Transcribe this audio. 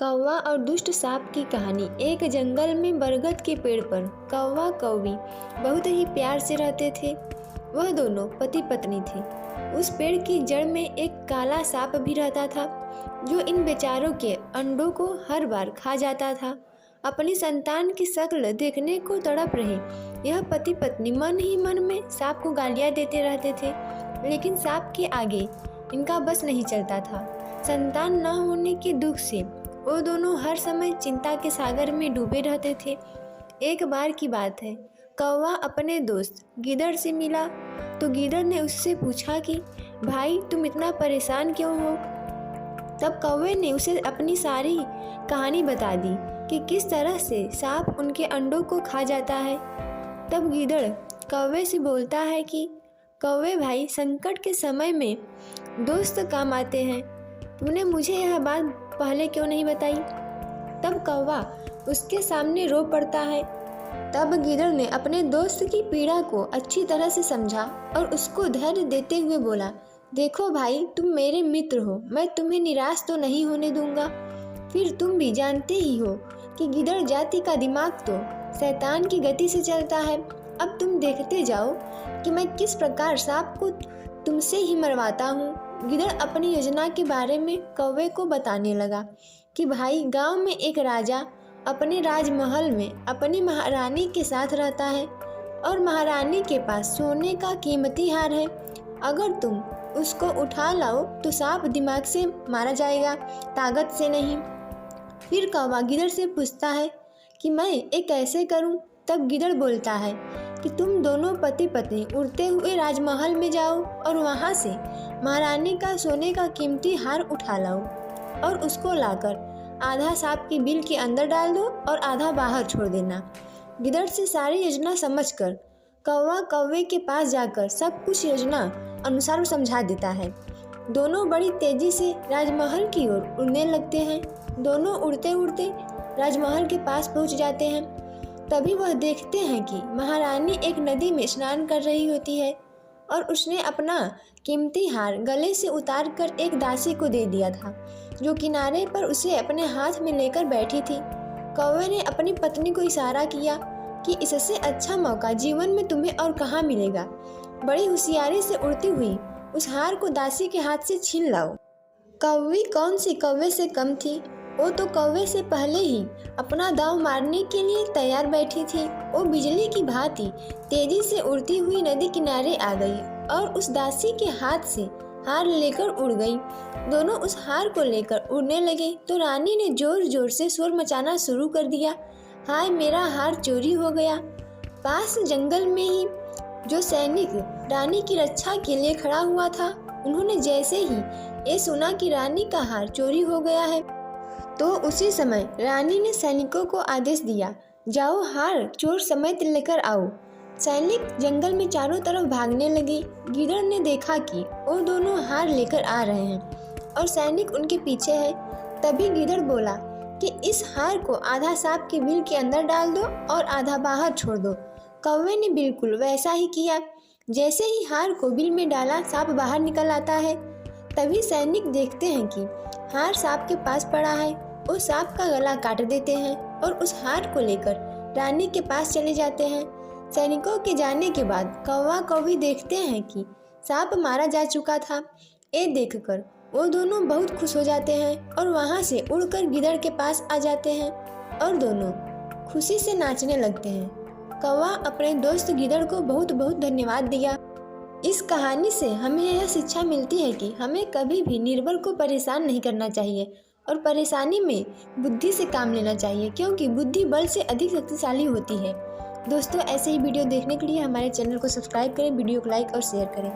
कौवा और दुष्ट सांप की कहानी। एक जंगल में बरगद के पेड़ पर कौवा कौवी बहुत ही प्यार से रहते थे। वह दोनों पति पत्नी थे। उस पेड़ की जड़ में एक काला सांप भी रहता था जो इन बेचारों के अंडों को हर बार खा जाता था। अपनी संतान की शक्ल देखने को तड़प रहे यह पति पत्नी मन ही मन में सांप को गालियां देते रहते थे, लेकिन सांप के आगे इनका बस नहीं चलता था। संतान न होने के दुख से वो दोनों हर समय चिंता के सागर में डूबे रहते थे। एक बार की बात है, कौवा अपने दोस्त गीदड़ से मिला तो गीदड़ ने उससे पूछा कि भाई तुम इतना परेशान क्यों हो। तब कौवे ने उसे अपनी सारी कहानी बता दी कि किस तरह से सांप उनके अंडों को खा जाता है। तब गीदड़ कौवे से बोलता है कि कौवे भाई, संकट के समय में दोस्त काम आते हैं, तूने मुझे यह बात पहले क्यों नहीं बताई। तब कौवा उसके सामने रो पड़ता है। तब गीदड़ ने अपने दोस्त की पीड़ा को अच्छी तरह से समझा और उसको धैर्य देते हुए बोला, देखो भाई, तुम मेरे मित्र हो, मैं तुम्हें निराश तो नहीं होने दूंगा। फिर तुम भी जानते ही हो कि गीदड़ जाति का दिमाग तो शैतान की गति से चलता है। अब तुम देखते जाओ कि मैं किस प्रकार सांप को तुमसे ही मरवाता हूँ। गीदड़ अपनी योजना के बारे में कौवे को बताने लगा कि भाई, गांव में एक राजा अपने राजमहल में अपनी महारानी के साथ रहता है और महारानी के पास सोने का कीमती हार है। अगर तुम उसको उठा लाओ तो सांप दिमाग से मारा जाएगा, ताकत से नहीं। फिर कौवा गिदड़ से पूछता है कि मैं ये कैसे करूं। तब गिदड़ बोलता है कि तुम दोनों पति पत्नी उड़ते हुए राजमहल में जाओ और वहां से महारानी का सोने का कीमती हार उठा लाओ और उसको लाकर आधा सांप की बिल के अंदर डाल दो और आधा बाहर छोड़ देना। गिदड़ से सारी योजना समझकर कौवा कौवे के पास जाकर सब कुछ योजना अनुसार समझा देता है। दोनों बड़ी तेजी से राजमहल की ओर उड़ने लगते हैं। दोनों उड़ते उड़ते राजमहल के पास पहुंच जाते हैं। तभी वह देखते हैं कि महारानी एक नदी में स्नान कर रही होती है और उसने अपना कीमती हार गले से उतार कर एक दासी को दे दिया था, जो किनारे पर उसे अपने हाथ में लेकर बैठी थी। कौवे ने अपनी पत्नी को इशारा किया कि इससे अच्छा मौका जीवन में तुम्हें और कहाँ मिलेगा। बड़ी होशियारी से उड़ती हुई उस हार को दासी के हाथ से छीन लाओ। कौवी कौन सी कौवे से कम थी, वो तो कौवे से पहले ही अपना दांव मारने के लिए तैयार बैठी थी। वो बिजली की भांति तेजी से उड़ती हुई नदी किनारे आ गई और उस दासी के हाथ से हार लेकर उड़ गई। दोनों उस हार को लेकर उड़ने लगे तो रानी ने जोर जोर से शोर मचाना शुरू कर दिया, हाय मेरा हार चोरी हो गया। पास जंगल में ही जो सैनिक रानी की रक्षा के लिए खड़ा हुआ था, उन्होंने जैसे ही ये सुना कि रानी का हार चोरी हो गया है तो उसी समय रानी ने सैनिकों को आदेश दिया, जाओ हार चोर समेत लेकर आओ। सैनिक जंगल में चारों तरफ भागने लगे। गिदड़ ने देखा कि वो दोनों हार लेकर आ रहे हैं और सैनिक उनके पीछे है। तभी गिदड़ बोला कि इस हार को आधा सांप के बिल के अंदर डाल दो और आधा बाहर छोड़ दो। कौवे ने बिल्कुल वैसा ही किया। जैसे ही हार को बिल में डाला, सांप बाहर निकल आता है। तभी सैनिक देखते हैं कि हार सांप के पास पड़ा है। वो सांप का गला काट देते हैं और उस हार को लेकर रानी के पास चले जाते हैं। सैनिकों के जाने के बाद कौवा कौवी देखते हैं कि सांप मारा जा चुका था। ये देखकर वो दोनों बहुत खुश हो जाते हैं और वहां से उड़कर गिदड़ के पास आ जाते हैं और दोनों खुशी से नाचने लगते हैं। कौवा अपने दोस्त गिदड़ को बहुत बहुत धन्यवाद दिया। इस कहानी से हमें यह शिक्षा मिलती है कि हमें कभी भी निर्बल को परेशान नहीं करना चाहिए और परेशानी में बुद्धि से काम लेना चाहिए, क्योंकि बुद्धि बल से अधिक शक्तिशाली होती है। दोस्तों, ऐसे ही वीडियो देखने के लिए हमारे चैनल को सब्सक्राइब करें, वीडियो को लाइक और शेयर करें।